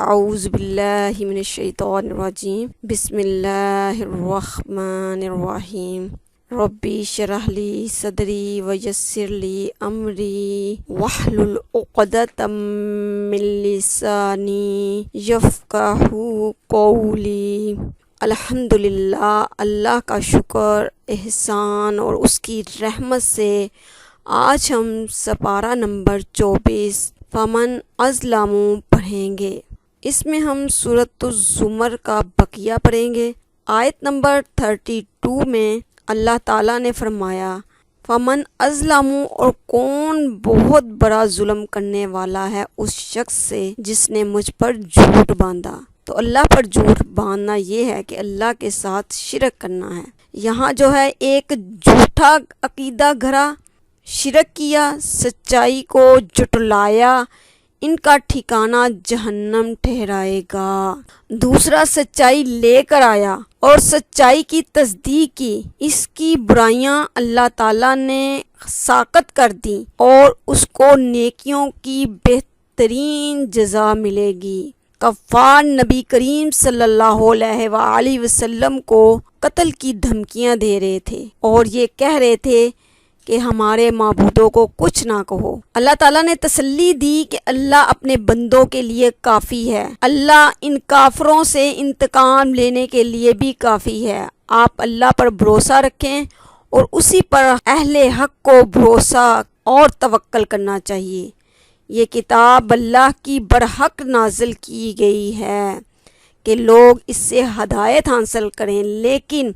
اعوذ باللہ من الشیطان الرجیم بسم اللہ الرحمن الرحیم ربی اشرح لی صدری ویسر لی امری واحلل عقدۃ من لسانی یفقہوا قولی۔ الحمدللہ، اللہ کا شکر، احسان اور اس کی رحمت سے آج ہم سپارہ نمبر 24 فمن اظلم پڑھیں گے۔ اس میں ہم سورۃ الزمر کا بقیہ پڑھیں گے۔ آیت نمبر 32 میں اللہ تعالیٰ نے فرمایا فمن اظلم، اور کون بہت بڑا ظلم کرنے والا ہے اس شخص سے جس نے مجھ پر جھوٹ باندھا۔ تو اللہ پر جھوٹ باندھنا یہ ہے کہ اللہ کے ساتھ شرک کرنا ہے۔ یہاں جو ہے ایک جھوٹا عقیدہ گھڑا، شرک کیا، سچائی کو جھٹلایا، ان کا ٹھکانہ جہنم ٹھہرائے گا۔ دوسرا سچائی لے کر آیا اور سچائی کی تصدیق کی، اس کی برائیاں اللہ تعالیٰ نے ساقط کر دیں اور اس کو نیکیوں کی بہترین جزا ملے گی۔ کفار نبی کریم صلی اللہ علیہ وآلہ وسلم کو قتل کی دھمکیاں دے رہے تھے اور یہ کہہ رہے تھے کہ ہمارے معبودوں کو کچھ نہ کہو۔ اللہ تعالیٰ نے تسلی دی کہ اللہ اپنے بندوں کے لیے کافی ہے، اللہ ان کافروں سے انتقام لینے کے لیے بھی کافی ہے۔ آپ اللہ پر بھروسہ رکھیں اور اسی پر اہل حق کو بھروسہ اور توکل کرنا چاہیے۔ یہ کتاب اللہ کی برحق نازل کی گئی ہے کہ لوگ اس سے ہدایت حاصل کریں، لیکن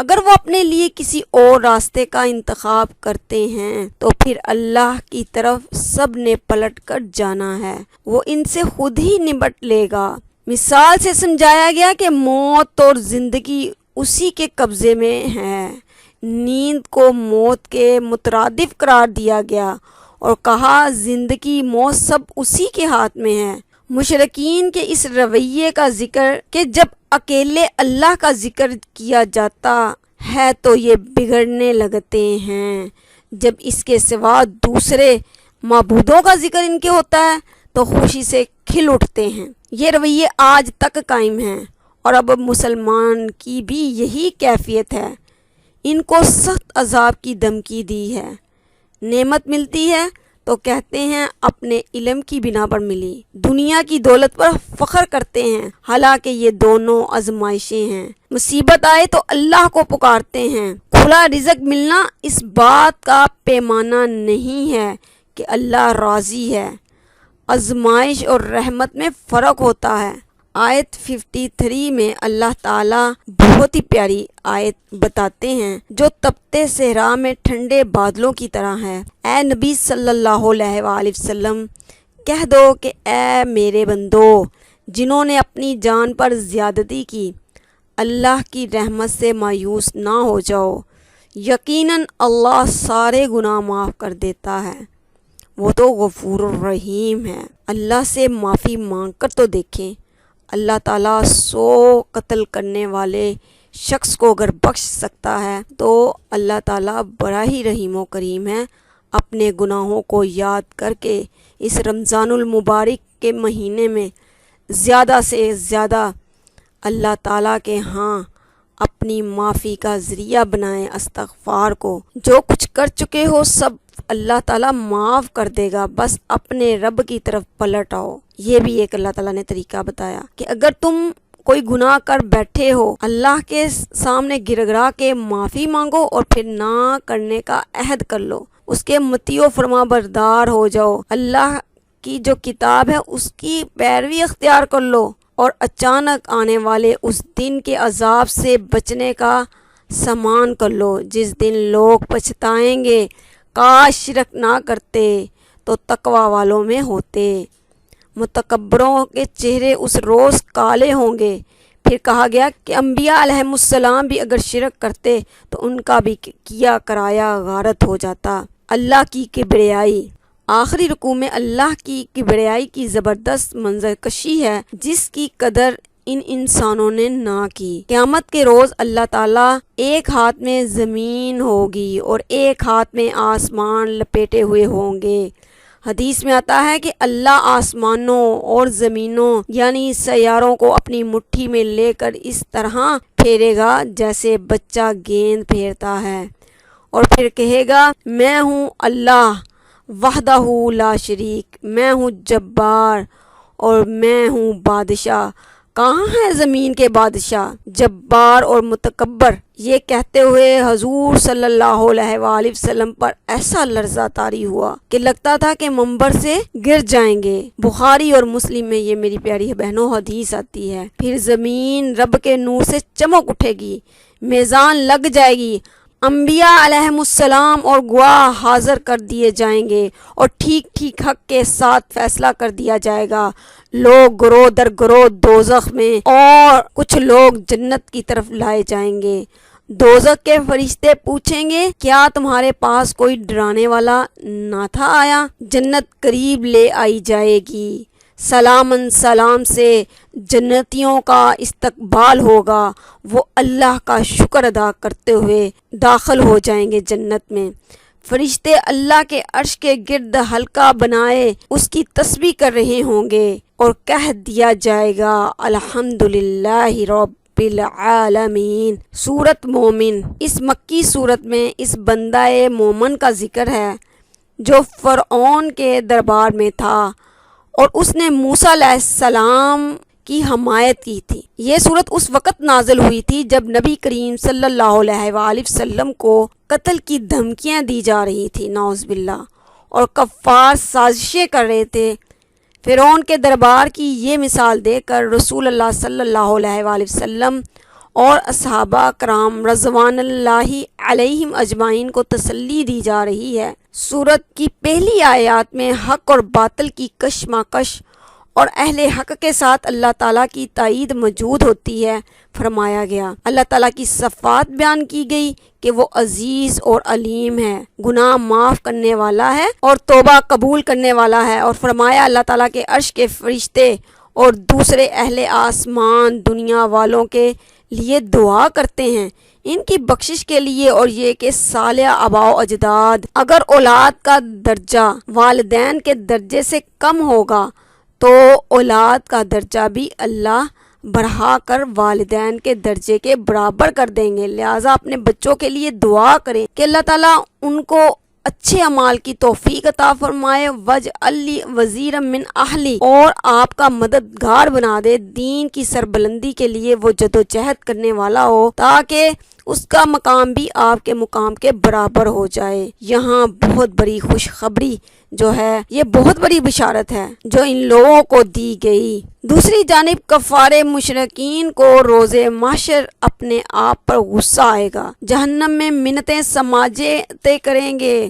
اگر وہ اپنے لیے کسی اور راستے کا انتخاب کرتے ہیں تو پھر اللہ کی طرف سب نے پلٹ کر جانا ہے، وہ ان سے خود ہی نمٹ لے گا۔ مثال سے سمجھایا گیا کہ موت اور زندگی اسی کے قبضے میں ہے۔ نیند کو موت کے مترادف قرار دیا گیا اور کہا زندگی موت سب اسی کے ہاتھ میں ہے۔ مشرکین کے اس رویے کا ذکر کہ جب اکیلے اللہ کا ذکر کیا جاتا ہے تو یہ بگڑنے لگتے ہیں، جب اس کے سوا دوسرے معبودوں کا ذکر ان کے ہوتا ہے تو خوشی سے کھل اٹھتے ہیں۔ یہ رویے آج تک قائم ہیں اور اب مسلمان کی بھی یہی کیفیت ہے۔ ان کو سخت عذاب کی دھمکی دی ہے۔ نعمت ملتی ہے تو کہتے ہیں اپنے علم کی بنا پر ملی، دنیا کی دولت پر فخر کرتے ہیں، حالانکہ یہ دونوں آزمائشیں ہیں۔ مصیبت آئے تو اللہ کو پکارتے ہیں۔ کھلا رزق ملنا اس بات کا پیمانہ نہیں ہے کہ اللہ راضی ہے۔ آزمائش اور رحمت میں فرق ہوتا ہے۔ آیت 53 میں اللہ تعالیٰ بہت ہی پیاری آیت بتاتے ہیں جو تپتے صحرا میں ٹھنڈے بادلوں کی طرح ہے۔ اے نبی صلی اللہ علیہ وآلہ وسلم، کہہ دو کہ اے میرے بندو جنہوں نے اپنی جان پر زیادتی کی، اللہ کی رحمت سے مایوس نہ ہو جاؤ، یقیناً اللہ سارے گناہ معاف کر دیتا ہے، وہ تو غفور الرحیم ہے۔ اللہ سے معافی مانگ کر تو دیکھیں، اللہ تعالیٰ 100 قتل کرنے والے شخص کو اگر بخش سکتا ہے تو اللہ تعالیٰ بڑا ہی رحیم و کریم ہے۔ اپنے گناہوں کو یاد کر کے اس رمضان المبارک کے مہینے میں زیادہ سے زیادہ اللہ تعالیٰ کے ہاں اپنی معافی کا ذریعہ بنائیں۔ استغفار کو جو کچھ کر چکے ہو سب اللہ تعالیٰ معاف کر دے گا، بس اپنے رب کی طرف پلٹ آؤ۔ یہ بھی ایک اللہ تعالیٰ نے طریقہ بتایا کہ اگر تم کوئی گناہ کر بیٹھے ہو، اللہ کے سامنے گر گرا کے معافی مانگو اور پھر نہ کرنے کا عہد کر لو، اس کے مطیع و فرما بردار ہو جاؤ، اللہ کی جو کتاب ہے اس کی پیروی اختیار کر لو اور اچانک آنے والے اس دن کے عذاب سے بچنے کا سامان کر لو جس دن لوگ پچھتائیں گے کاش شرک نہ کرتے تو تقوی والوں میں ہوتے۔ متکبروں کے چہرے اس روز کالے ہوں گے۔ پھر کہا گیا کہ انبیاء علیہ السلام بھی اگر شرک کرتے تو ان کا بھی کیا کرایا غارت ہو جاتا۔ اللہ کی کبریائی، آخری رکوع میں اللہ کی کبریائی کی زبردست منظر کشی ہے جس کی قدر ان انسانوں نے نہ کی۔ قیامت کے روز اللہ تعالیٰ ایک ہاتھ میں زمین ہوگی اور ایک ہاتھ میں آسمان لپیٹے ہوئے ہوں گے۔ حدیث میں آتا ہے کہ اللہ آسمانوں اور زمینوں یعنی سیاروں کو اپنی مٹھی میں لے کر اس طرح پھیرے گا جیسے بچہ گیند پھیرتا ہے، اور پھر کہے گا میں ہوں اللہ وحدہ لا شریک، میں ہوں جبار اور میں ہوں بادشاہ۔ کہاں ہے زمین کے بادشاہ جبار اور متکبر؟ یہ کہتے ہوئے حضور صلی اللہ علیہ وآلہ وسلم پر ایسا لرزہ طاری ہوا کہ لگتا تھا کہ منبر سے گر جائیں گے۔ بخاری اور مسلم میں یہ میری پیاری بہنوں حدیث آتی ہے۔ پھر زمین رب کے نور سے چمک اٹھے گی، میزان لگ جائے گی، انبیاء علیہم السلام اور گواہ حاضر کر دیے جائیں گے اور ٹھیک ٹھیک حق کے ساتھ فیصلہ کر دیا جائے گا۔ لوگ گروہ در گروہ دوزخ میں اور کچھ لوگ جنت کی طرف لائے جائیں گے۔ دوزخ کے فرشتے پوچھیں گے کیا تمہارے پاس کوئی ڈرانے والا نہ تھا آیا؟ جنت قریب لے آئی جائے گی، سلامن سلام سے جنتیوں کا استقبال ہوگا، وہ اللہ کا شکر ادا کرتے ہوئے داخل ہو جائیں گے جنت میں۔ فرشتے اللہ کے عرش کے گرد حلقہ بنائے اس کی تسبیح کر رہے ہوں گے اور کہہ دیا جائے گا الحمدللہ رب العالمین۔ سورۃ مومن، اس مکی سورت میں اس بندہ مومن کا ذکر ہے جو فرعون کے دربار میں تھا اور اس نے موسیٰ علیہ السلام کی حمایت کی تھی۔ یہ صورت اس وقت نازل ہوئی تھی جب نبی کریم صلی اللہ علیہ وآلہ وسلم کو قتل کی دھمکیاں دی جا رہی تھی نعوذ باللہ، اور کفار سازشیں کر رہے تھے۔ فرعون کے دربار کی یہ مثال دے کر رسول اللہ صلی اللہ علیہ وآلہ وسلم اور اصحابہ کرام رضوان اللہ علیہم اجمعین کو تسلی دی جا رہی ہے۔ سورت کی پہلی آیات میں حق اور باطل کی کشمکش اور اہل حق کے ساتھ اللہ تعالیٰ کی تائید موجود ہوتی ہے فرمایا گیا۔ اللہ تعالیٰ کی صفات بیان کی گئی کہ وہ عزیز اور علیم ہے، گناہ معاف کرنے والا ہے اور توبہ قبول کرنے والا ہے، اور فرمایا اللہ تعالیٰ کے عرش کے فرشتے اور دوسرے اہل آسمان دنیا والوں کے لیے دعا کرتے ہیں ان کی بخشش کے لیے، اور یہ کہ صالح آباء و اجداد اگر اولاد کا درجہ والدین کے درجے سے کم ہوگا تو اولاد کا درجہ بھی اللہ بڑھا کر والدین کے درجے کے برابر کر دیں گے۔ لہٰذا اپنے بچوں کے لیے دعا کریں کہ اللہ تعالیٰ ان کو اچھے اعمال کی توفیق عطا فرمائے، وجعل لی وزیرا من اہلی، اور آپ کا مددگار بنا دے، دین کی سربلندی کے لیے وہ جدوجہد کرنے والا ہو تاکہ اس کا مقام بھی آپ کے مقام کے برابر ہو جائے۔ یہاں بہت بڑی خوشخبری جو ہے، یہ بہت بڑی بشارت ہے جو ان لوگوں کو دی گئی۔ دوسری جانب کفار مشرکین کو روز محشر اپنے آپ پر غصہ آئے گا، جہنم میں منتیں سماجتیں کریں گے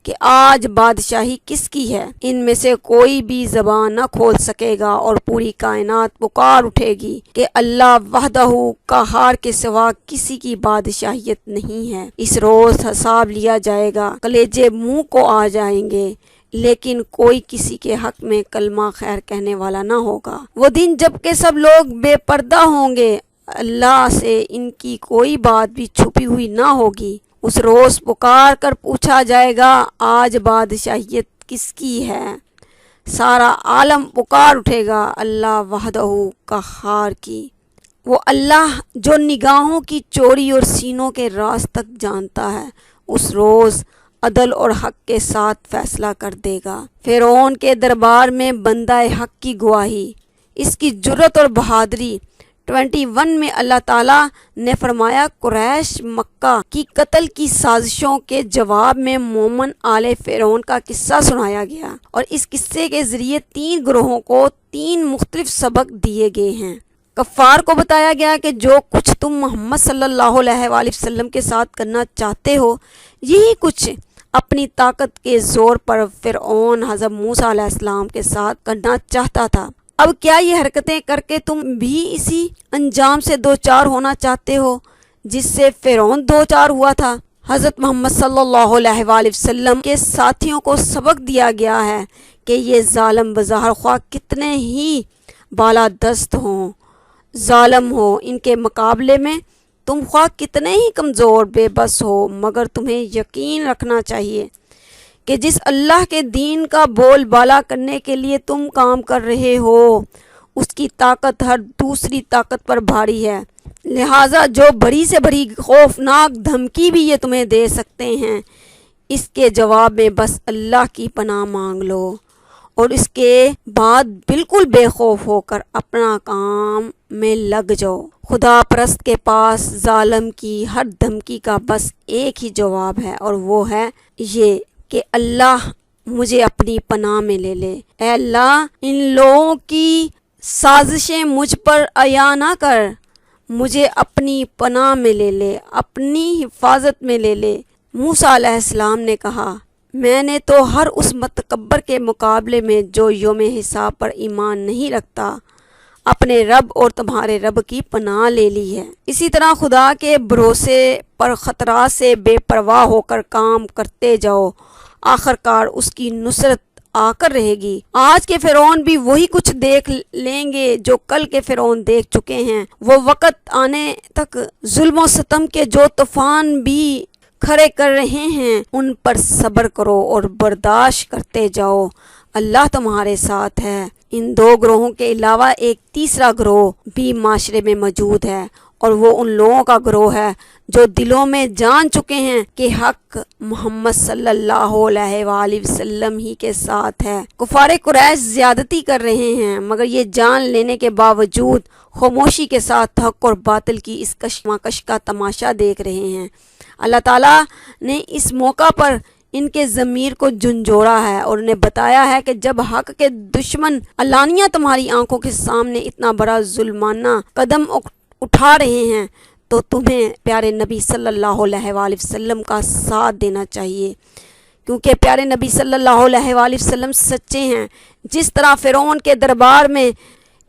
کہ آج بادشاہی کس کی ہے۔ ان میں سے کوئی بھی زبان نہ کھول سکے گا اور پوری کائنات پکار اٹھے گی کہ اللہ وحدہ قہار کے سوا کسی کی بادشاہیت نہیں ہے۔ اس روز حساب لیا جائے گا، کلیجے منہ کو آ جائیں گے، لیکن کوئی کسی کے حق میں کلمہ خیر کہنے والا نہ ہوگا۔ وہ دن جب کہ سب لوگ بے پردہ ہوں گے، اللہ سے ان کی کوئی بات بھی چھپی ہوئی نہ ہوگی۔ اس روز پکار کر پوچھا جائے گا آج بادشاہیت کس کی ہے؟ سارا عالم پکار اٹھے گا اللہ وحدہ قہار کی۔ وہ اللہ جو نگاہوں کی چوری اور سینوں کے راز تک جانتا ہے، اس روز عدل اور حق کے ساتھ فیصلہ کر دے گا۔ فرعون کے دربار میں بندہ حق کی گواہی، اس کی جرت اور بہادری۔ 21 میں اللہ تعالیٰ نے فرمایا قریش مکہ کی قتل کی سازشوں کے جواب میں مومن آل فرعون کا قصہ سنایا گیا، اور اس قصے کے ذریعے 3 گروہوں کو 3 مختلف سبق دیے گئے ہیں۔ کفار کو بتایا گیا کہ جو کچھ تم محمد صلی اللہ علیہ وآلہ وسلم کے ساتھ کرنا چاہتے ہو، یہی کچھ اپنی طاقت کے زور پر فرعون حضرت موسیٰ علیہ السلام کے ساتھ کرنا چاہتا تھا۔ اب کیا یہ حرکتیں کر کے تم بھی اسی انجام سے دوچار ہونا چاہتے ہو جس سے فرعون دوچار ہوا تھا؟ حضرت محمد صلی اللہ علیہ وآلہ وسلم کے ساتھیوں کو سبق دیا گیا ہے کہ یہ ظالم بظاہر خواہ کتنے ہی بالادست ہوں، ظالم ہو، ان کے مقابلے میں تم خواہ کتنے ہی کمزور بے بس ہو، مگر تمہیں یقین رکھنا چاہیے کہ جس اللہ کے دین کا بول بالا کرنے کے لیے تم کام کر رہے ہو اس کی طاقت ہر دوسری طاقت پر بھاری ہے، لہٰذا جو بڑی سے بڑی خوفناک دھمکی بھی یہ تمہیں دے سکتے ہیں، اس کے جواب میں بس اللہ کی پناہ مانگ لو اور اس کے بعد بالکل بے خوف ہو کر اپنا کام میں لگ جاؤ۔ خدا پرست کے پاس ظالم کی ہر دھمکی کا بس ایک ہی جواب ہے، اور وہ ہے یہ کہ اللہ مجھے اپنی پناہ میں لے لے۔ اے اللہ، ان لوگوں کی سازشیں مجھ پر عیا نہ کر، مجھے اپنی پناہ میں لے لے، اپنی حفاظت میں لے لے۔ موسیٰ علیہ السلام نے کہا، میں نے تو ہر اس متکبر کے مقابلے میں جو یوم حساب پر ایمان نہیں رکھتا اپنے رب اور تمہارے رب کی پناہ لے لی ہے۔ اسی طرح خدا کے بھروسے پر خطرات سے بے پرواہ ہو کر کام کرتے جاؤ، آخرکار اس کی نصرت آ کر رہے گی۔ آج کے فرعون بھی وہی کچھ دیکھ لیں گے جو کل کے فرعون دیکھ چکے ہیں۔ وہ وقت آنے تک ظلم و ستم کے جو طوفان بھی کھڑے کر رہے ہیں ان پر صبر کرو اور برداشت کرتے جاؤ، اللہ تمہارے ساتھ ہے۔ ان دو گروہوں کے علاوہ ایک تیسرا گروہ بھی معاشرے میں موجود ہے، اور وہ ان لوگوں کا گروہ ہے جو دلوں میں جان چکے ہیں کہ حق محمد صلی اللہ علیہ وآلہ وسلم ہی کے ساتھ ہے۔ کفار قریش زیادتی کر رہے ہیں، مگر یہ جان لینے کے باوجود خاموشی کے ساتھ حق اور باطل کی اس کشمکش کا تماشا دیکھ رہے ہیں۔ اللہ تعالیٰ نے اس موقع پر ان کے ضمیر کو جھنجھوڑا ہے اور انہیں بتایا ہے کہ جب حق کے دشمن علانیہ تمہاری آنکھوں کے سامنے اتنا بڑا ظلمانہ قدم اٹھا رہے ہیں تو تمہیں پیارے نبی صلی اللہ علیہ وآلہ وسلم کا ساتھ دینا چاہیے، کیونکہ پیارے نبی صلی اللہ علیہ وآلہ وسلم سچے ہیں۔ جس طرح فرعون کے دربار میں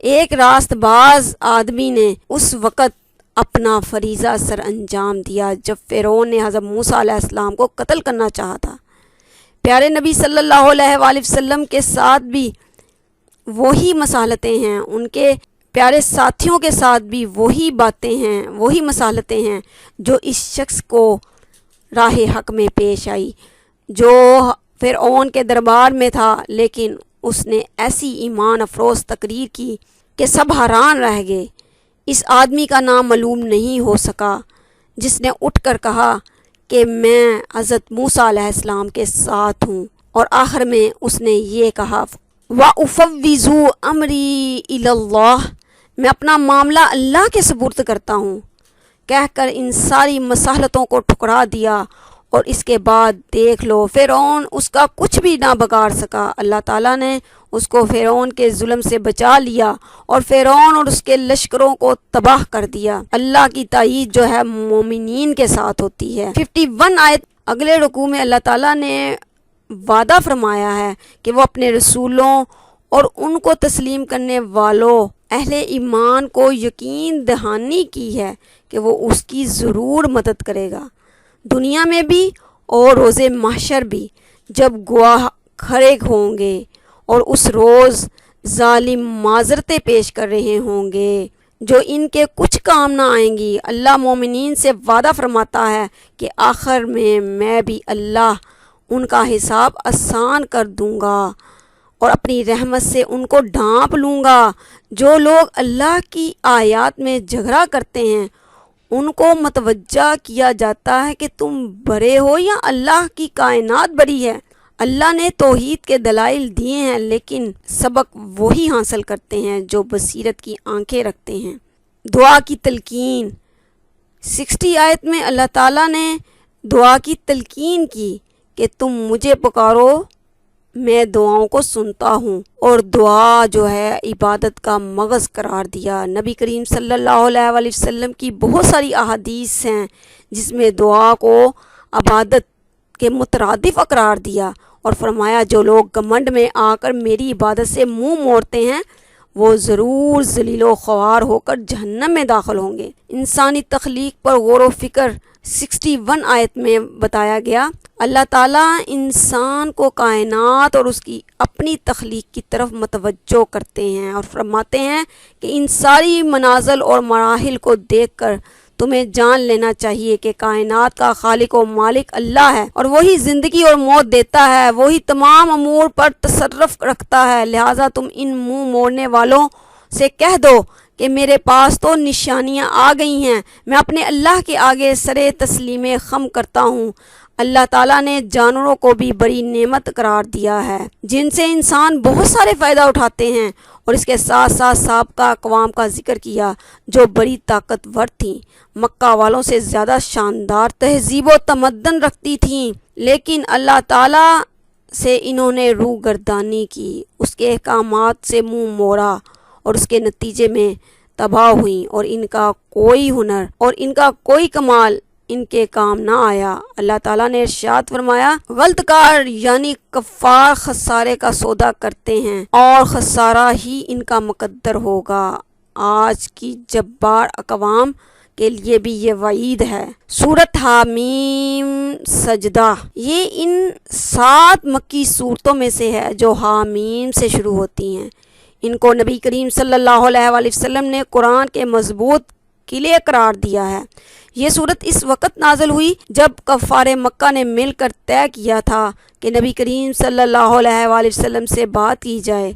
ایک راست باز آدمی نے اس وقت اپنا فریضہ سر انجام دیا جب فرعون نے حضرت موسیٰ علیہ السلام کو قتل کرنا چاہا تھا، پیارے نبی صلی اللہ علیہ وآلہ وسلم کے ساتھ بھی وہی مصالحتیں ہیں، ان کے پیارے ساتھیوں کے ساتھ بھی وہی باتیں ہیں، وہی مصالحتیں ہیں جو اس شخص کو راہ حق میں پیش آئی، جو فرعون کے دربار میں تھا، لیکن اس نے ایسی ایمان افروز تقریر کی کہ سب حیران رہ گئے۔ اس آدمی کا نام معلوم نہیں ہو سکا جس نے اٹھ کر کہا کہ میں حضرت موسیٰ علیہ السلام کے ساتھ ہوں، اور آخر میں اس نے یہ کہا، وَأُفَوِّضُ أَمْرِي إِلَى اللَّهِ، میں اپنا معاملہ اللہ کے سپرد کرتا ہوں، کہہ کر ان ساری مصالحتوں کو ٹھکرا دیا۔ اور اس کے بعد دیکھ لو، فرعون اس کا کچھ بھی نہ بگاڑ سکا۔ اللہ تعالیٰ نے اس کو فرعون کے ظلم سے بچا لیا اور فرعون اور اس کے لشکروں کو تباہ کر دیا۔ اللہ کی تائید جو ہے مومنین کے ساتھ ہوتی ہے۔ 51 آیت اگلے رکوع میں اللہ تعالیٰ نے وعدہ فرمایا ہے کہ وہ اپنے رسولوں اور ان کو تسلیم کرنے والوں اہل ایمان کو یقین دہانی کی ہے کہ وہ اس کی ضرور مدد کرے گا، دنیا میں بھی اور روز محشر بھی، جب گواہ کھڑے ہوں گے اور اس روز ظالم معذرتیں پیش کر رہے ہوں گے جو ان کے کچھ کام نہ آئیں گی۔ اللہ مومنین سے وعدہ فرماتا ہے کہ آخر میں بھی اللہ ان کا حساب آسان کر دوں گا اور اپنی رحمت سے ان کو ڈھانپ لوں گا۔ جو لوگ اللہ کی آیات میں جھگڑا کرتے ہیں ان کو متوجہ کیا جاتا ہے کہ تم بڑے ہو یا اللہ کی کائنات بڑی ہے۔ اللہ نے توحید کے دلائل دیے ہیں، لیکن سبق وہی حاصل کرتے ہیں جو بصیرت کی آنکھیں رکھتے ہیں۔ دعا کی تلقین 60 آیت میں اللہ تعالیٰ نے دعا کی تلقین کی کہ تم مجھے پکارو، میں دعاؤں کو سنتا ہوں، اور دعا جو ہے عبادت کا مغز قرار دیا۔ نبی کریم صلی اللہ علیہ وآلہ وسلم کی بہت ساری احادیث ہیں جس میں دعا کو عبادت کے مترادف قرار دیا اور فرمایا جو لوگ گھمنڈ میں آ کر میری عبادت سے منہ موڑتے ہیں وہ ضرور ذلیل و خوار ہو کر جہنم میں داخل ہوں گے۔ انسانی تخلیق پر غور و فکر 61 آیت میں بتایا گیا۔ اللہ تعالیٰ انسان کو کائنات اور اس کی اپنی تخلیق کی طرف متوجہ کرتے ہیں اور فرماتے ہیں کہ ان ساری منازل اور مراحل کو دیکھ کر تمہیں جان لینا چاہیے کہ کائنات کا خالق و مالک اللہ ہے، اور وہی زندگی اور موت دیتا ہے، وہی تمام امور پر تصرف رکھتا ہے۔ لہٰذا تم ان منہ موڑنے والوں سے کہہ دو کہ میرے پاس تو نشانیاں آ گئی ہیں، میں اپنے اللہ کے آگے سرے تسلیم خم کرتا ہوں۔ اللہ تعالیٰ نے جانوروں کو بھی بڑی نعمت قرار دیا ہے جن سے انسان بہت سارے فائدہ اٹھاتے ہیں، اور اس کے ساتھ ساتھ سابقہ اقوام کا ذکر کیا جو بڑی طاقتور تھیں، مکہ والوں سے زیادہ شاندار تہذیب و تمدن رکھتی تھیں، لیکن اللہ تعالیٰ سے انہوں نے روح گردانی کی، اس کے احکامات سے منہ موڑا، اور اس کے نتیجے میں تباہ ہوئیں، اور ان کا کوئی ہنر اور ان کا کوئی کمال ان کے کام نہ آیا۔ اللہ تعالیٰ نے ارشاد فرمایا، غلط کار یعنی کفار خسارے کا سودا کرتے ہیں، اور خسارہ ہی ان کا مقدر ہوگا۔ آج کی جبار اقوام کے لیے بھی یہ وعید ہے۔ سورۃ حامیم سجدہ، یہ ان 7 مکی صورتوں میں سے ہے جو حامیم سے شروع ہوتی ہیں۔ ان کو نبی کریم صلی اللہ علیہ وآلہ وسلم نے قرآن کے مضبوط قلعے قرار دیا ہے۔ یہ صورت اس وقت نازل ہوئی جب کفار مکہ نے مل کر طے کیا تھا کہ نبی کریم صلی اللہ علیہ وآلہ وسلم سے بات کی جائے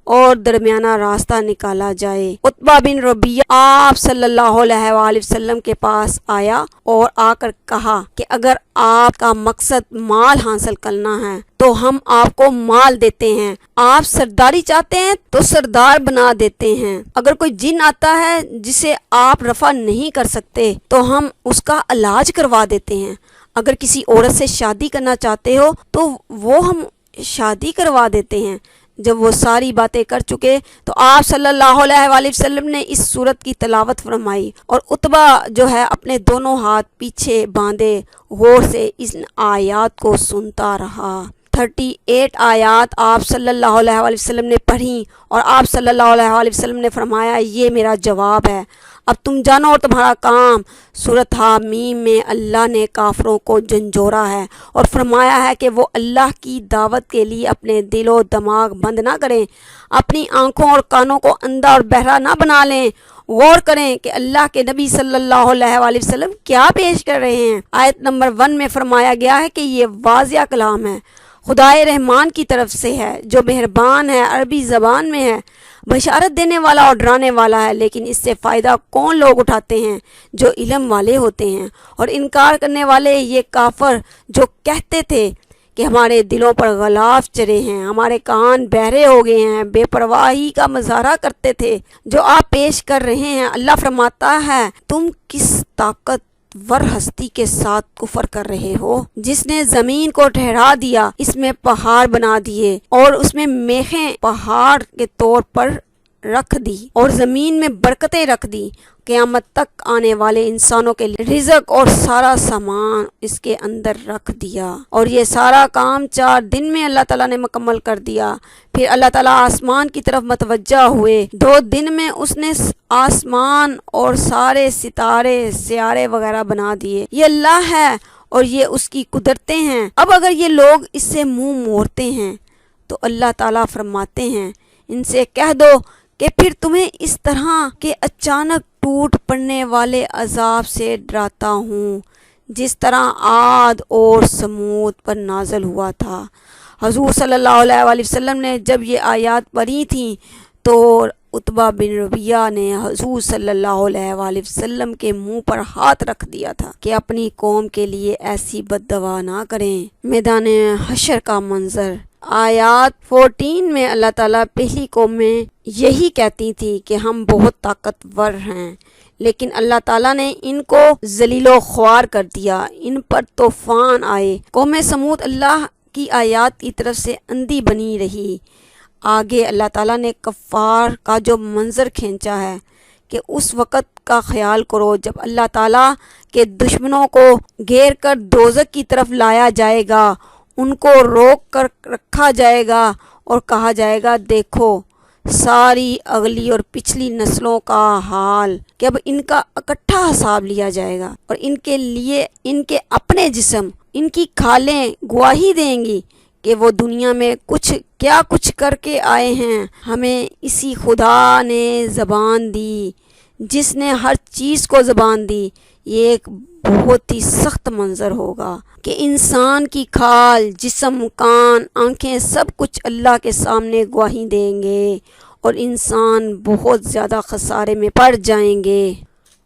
اور درمیانہ راستہ نکالا جائے۔ عتبہ بن ربیعہ آپ صلی اللہ علیہ وآلہ وسلم کے پاس آیا اور آ کر کہا کہ اگر آپ کا مقصد مال حاصل کرنا ہے تو ہم آپ کو مال دیتے ہیں، آپ سرداری چاہتے ہیں تو سردار بنا دیتے ہیں، اگر کوئی جن آتا ہے جسے آپ رفع نہیں کر سکتے تو ہم اس کا علاج کروا دیتے ہیں، اگر کسی عورت سے شادی کرنا چاہتے ہو تو وہ ہم شادی کروا دیتے ہیں۔ جب وہ ساری باتیں کر چکے تو آپ صلی اللہ علیہ وآلہ وسلم نے اس صورت کی تلاوت فرمائی، اور عتبہ جو ہے اپنے دونوں ہاتھ پیچھے باندھے غور سے ان آیات کو سنتا رہا۔ 38 آیات آپ صلی اللہ علیہ وآلہ وسلم نے پڑھیں، اور آپ صلی اللہ علیہ وآلہ وسلم نے فرمایا، یہ میرا جواب ہے، اب تم جانو اور تمہارا کام۔ سورۃ حامیم میں اللہ نے کافروں کو جھنجھوڑا ہے اور فرمایا ہے کہ وہ اللہ کی دعوت کے لیے اپنے دل و دماغ بند نہ کریں، اپنی آنکھوں اور کانوں کو اندھا اور بہرا نہ بنا لیں، غور کریں کہ اللہ کے نبی صلی اللہ علیہ وآلہ وسلم کیا پیش کر رہے ہیں۔ آیت نمبر 1 میں فرمایا گیا ہے کہ یہ واضح کلام ہے، خدائے رحمان کی طرف سے ہے جو مہربان ہے، عربی زبان میں ہے، بشارت دینے والا اور ڈرانے والا ہے، لیکن اس سے فائدہ کون لوگ اٹھاتے ہیں؟ جو علم والے ہوتے ہیں۔ اور انکار کرنے والے یہ کافر جو کہتے تھے کہ ہمارے دلوں پر غلاف چڑھے ہیں، ہمارے کان بہرے ہو گئے ہیں، بے پرواہی کا مظاہرہ کرتے تھے جو آپ پیش کر رہے ہیں۔ اللہ فرماتا ہے، تم کس طاقت ور ہستی کے ساتھ کفر کر رہے ہو جس نے زمین کو ٹھہرا دیا، اس میں پہاڑ بنا دیے اور اس میں میخیں پہاڑ کے طور پر رکھ دی اور زمین میں برکتیں رکھ دی، قیامت تک آنے والے انسانوں کے رزق اور سارا سامان اس کے اندر رکھ دیا، اور یہ سارا کام 4 دن میں اللہ تعالیٰ نے مکمل کر دیا۔ پھر اللہ تعالیٰ آسمان کی طرف متوجہ ہوئے، 2 دن میں اس نے آسمان اور سارے ستارے سیارے وغیرہ بنا دیے۔ یہ اللہ ہے اور یہ اس کی قدرتیں ہیں۔ اب اگر یہ لوگ اس سے منہ موڑتے ہیں تو اللہ تعالیٰ فرماتے ہیں، ان سے کہہ دو کہ پھر تمہیں اس طرح کے اچانک ٹوٹ پڑنے والے عذاب سے ڈراتا ہوں جس طرح عاد اور سمود پر نازل ہوا تھا۔ حضور صلی اللہ علیہ وآلہ وسلم نے جب یہ آیات پڑھی تھیں تو عتبہ بن ربیعہ نے حضور صلی اللہ علیہ وآلہ وسلم کے منہ پر ہاتھ رکھ دیا تھا کہ اپنی قوم کے لیے ایسی بد دعا نہ کریں۔ میدان حشر کا منظر، آیات 14 میں اللہ تعالیٰ پہلی قوم میں یہی کہتی تھی کہ ہم بہت طاقتور ہیں، لیکن اللہ تعالیٰ نے ان کو ذلیل و خوار کر دیا، ان پر طوفان آئے۔ قوم سمود اللہ کی آیات کی طرف سے اندھی بنی رہی۔ آگے اللہ تعالیٰ نے کفار کا جو منظر کھینچا ہے کہ اس وقت کا خیال کرو جب اللہ تعالیٰ کے دشمنوں کو گھیر کر دوزخ کی طرف لایا جائے گا، ان کو روک کر رکھا جائے گا اور کہا جائے گا، دیکھو ساری اگلی اور پچھلی نسلوں کا حال کہ اب ان کا اکٹھا حساب لیا جائے گا، اور ان کے لیے ان کے اپنے جسم، ان کی کھالیں گواہی دیں گی کہ وہ دنیا میں کیا کچھ کر کے آئے ہیں۔ ہمیں اسی خدا نے زبان دی جس نے ہر چیز کو زبان دی، یہ ایک بہت ہی سخت منظر ہوگا کہ انسان کی کھال، جسم، کان، آنکھیں سب کچھ اللہ کے سامنے گواہی دیں گے اور انسان بہت زیادہ خسارے میں پڑ جائیں گے۔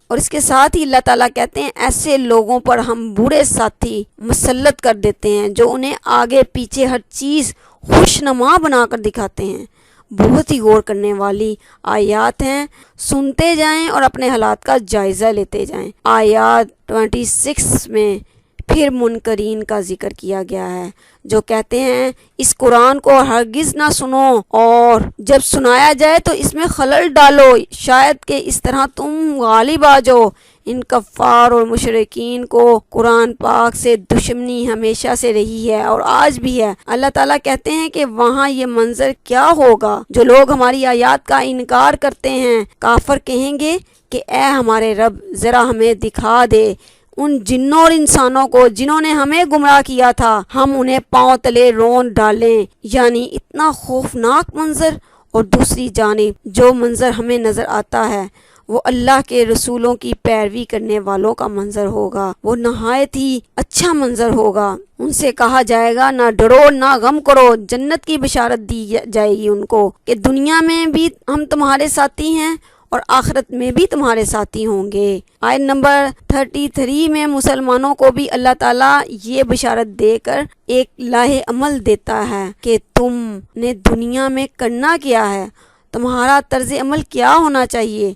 اور اس کے ساتھ ہی اللہ تعالیٰ کہتے ہیں ایسے لوگوں پر ہم برے ساتھی مسلط کر دیتے ہیں جو انہیں آگے پیچھے ہر چیز خوشنما بنا کر دکھاتے ہیں۔ بہت ہی غور کرنے والی آیات ہیں، سنتے جائیں اور اپنے حالات کا جائزہ لیتے جائیں۔ آیات 26 میں پھر منکرین کا ذکر کیا گیا ہے جو کہتے ہیں اس قرآن کو ہرگز نہ سنو اور جب سنایا جائے تو اس میں خلل ڈالو، شاید کہ اس طرح تم غالب آ جاؤ۔ ان کفار اور مشرکین کو قرآن پاک سے دشمنی ہمیشہ سے رہی ہے اور آج بھی ہے۔ اللہ تعالیٰ کہتے ہیں کہ وہاں یہ منظر کیا ہوگا، جو لوگ ہماری آیات کا انکار کرتے ہیں، کافر کہیں گے کہ اے ہمارے رب ذرا ہمیں دکھا دے ان جنوں اور انسانوں کو جنہوں نے ہمیں گمراہ کیا تھا، ہم انہیں پاؤں تلے رون ڈالیں۔ یعنی اتنا خوفناک منظر۔ اور دوسری جانب جو منظر ہمیں نظر آتا ہے وہ اللہ کے رسولوں کی پیروی کرنے والوں کا منظر ہوگا، وہ نہایت ہی اچھا منظر ہوگا۔ ان سے کہا جائے گا نہ ڈرو نہ غم کرو، جنت کی بشارت دی جائے گی ان کو کہ دنیا میں بھی ہم تمہارے ساتھی ہیں اور آخرت میں بھی تمہارے ساتھی ہوں گے۔ آیت نمبر 33 میں مسلمانوں کو بھی اللہ تعالیٰ یہ بشارت دے کر ایک لاہ عمل دیتا ہے کہ تم نے دنیا میں کرنا کیا ہے، تمہارا طرز عمل کیا ہونا چاہیے۔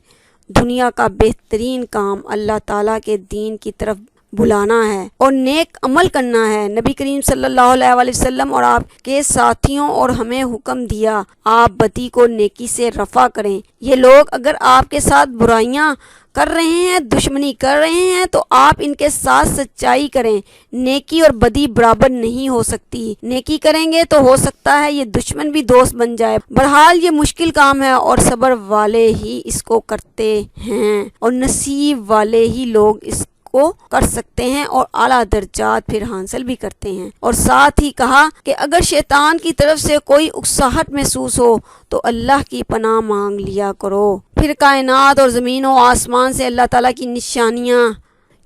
دنیا کا بہترین کام اللہ تعالیٰ کے دین کی طرف بلانا ہے اور نیک عمل کرنا ہے۔ نبی کریم صلی اللہ علیہ وآلہ وسلم اور آپ کے ساتھیوں اور ہمیں حکم دیا آپ بدی کو نیکی سے رفع کریں۔ یہ لوگ اگر آپ کے ساتھ برائیاں کر رہے ہیں، دشمنی کر رہے ہیں تو آپ ان کے ساتھ سچائی کریں۔ نیکی اور بدی برابر نہیں ہو سکتی، نیکی کریں گے تو ہو سکتا ہے یہ دشمن بھی دوست بن جائے۔ بہرحال یہ مشکل کام ہے اور صبر والے ہی اس کو کرتے ہیں اور نصیب والے ہی لوگ اس کو کر سکتے ہیں اور اعلیٰ درجات پھر حاصل بھی کرتے ہیں۔ اور ساتھ ہی کہا کہ اگر شیطان کی طرف سے کوئی اکساہٹ محسوس ہو تو اللہ کی پناہ مانگ لیا کرو۔ پھر کائنات اور زمین و آسمان سے اللہ تعالیٰ کی نشانیاں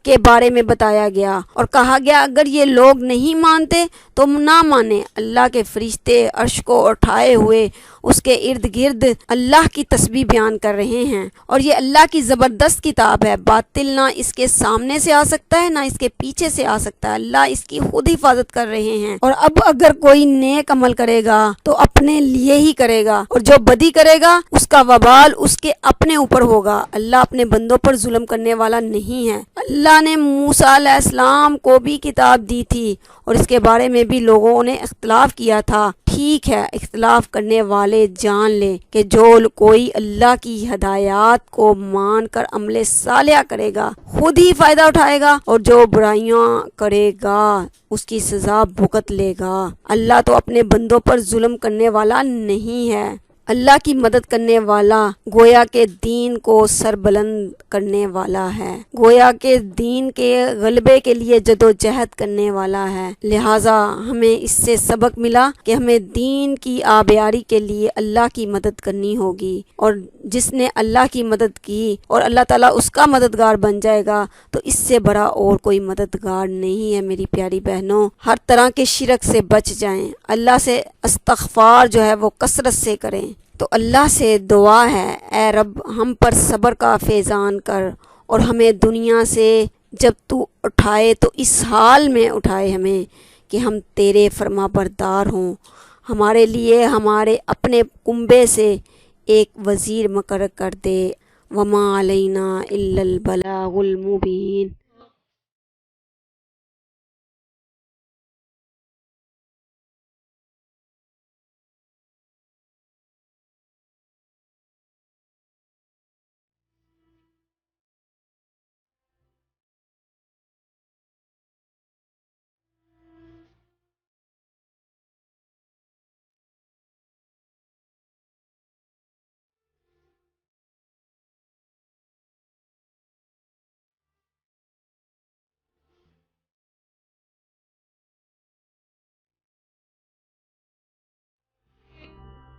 کے بارے میں بتایا گیا اور کہا گیا اگر یہ لوگ نہیں مانتے تو نہ مانے۔ اللہ کے فرشتے عرش کو اٹھائے ہوئے اس کے ارد گرد اللہ کی تسبیح بیان کر رہے ہیں اور یہ اللہ کی زبردست کتاب ہے، باطل نہ اس کے سامنے سے آ سکتا ہے نہ اس کے پیچھے سے آ سکتا ہے۔ اللہ اس کی خود حفاظت کر رہے ہیں۔ اور اب اگر کوئی نیک عمل کرے گا تو اپنے لیے ہی کرے گا اور جو بدی کرے گا اس کا وبال اس کے اپنے اوپر ہوگا۔ اللہ اپنے بندوں پر ظلم کرنے والا نہیں ہے۔ اللہ نے موسیٰ علیہ السلام کو بھی کتاب دی تھی اور اس کے بارے میں بھی لوگوں نے اختلاف کیا تھا۔ ٹھیک ہے، اختلاف کرنے والے جان لے کہ جو کوئی اللہ کی ہدایات کو مان کر عمل صالح کرے گا خود ہی فائدہ اٹھائے گا اور جو برائیاں کرے گا اس کی سزا بھگت لے گا۔ اللہ تو اپنے بندوں پر ظلم کرنے والا نہیں ہے۔ اللہ کی مدد کرنے والا گویا کے دین کو سربلند کرنے والا ہے، گویا کے دین کے غلبے کے لیے جدوجہد کرنے والا ہے۔ لہٰذا ہمیں اس سے سبق ملا کہ ہمیں دین کی آبیاری کے لیے اللہ کی مدد کرنی ہوگی اور جس نے اللہ کی مدد کی اور اللہ تعالیٰ اس کا مددگار بن جائے گا تو اس سے بڑا اور کوئی مددگار نہیں ہے۔ میری پیاری بہنوں، ہر طرح کے شرک سے بچ جائیں، اللہ سے استغفار جو ہے وہ کثرت سے کریں۔ تو اللہ سے دعا ہے اے رب ہم پر صبر کا فیضان کر اور ہمیں دنیا سے جب تو اٹھائے تو اس حال میں اٹھائے ہمیں کہ ہم تیرے فرما بردار ہوں۔ ہمارے لیے ہمارے اپنے کنبے سے ایک وزیر مقرر کر دے۔ وما علینا الا البلاغ المبین۔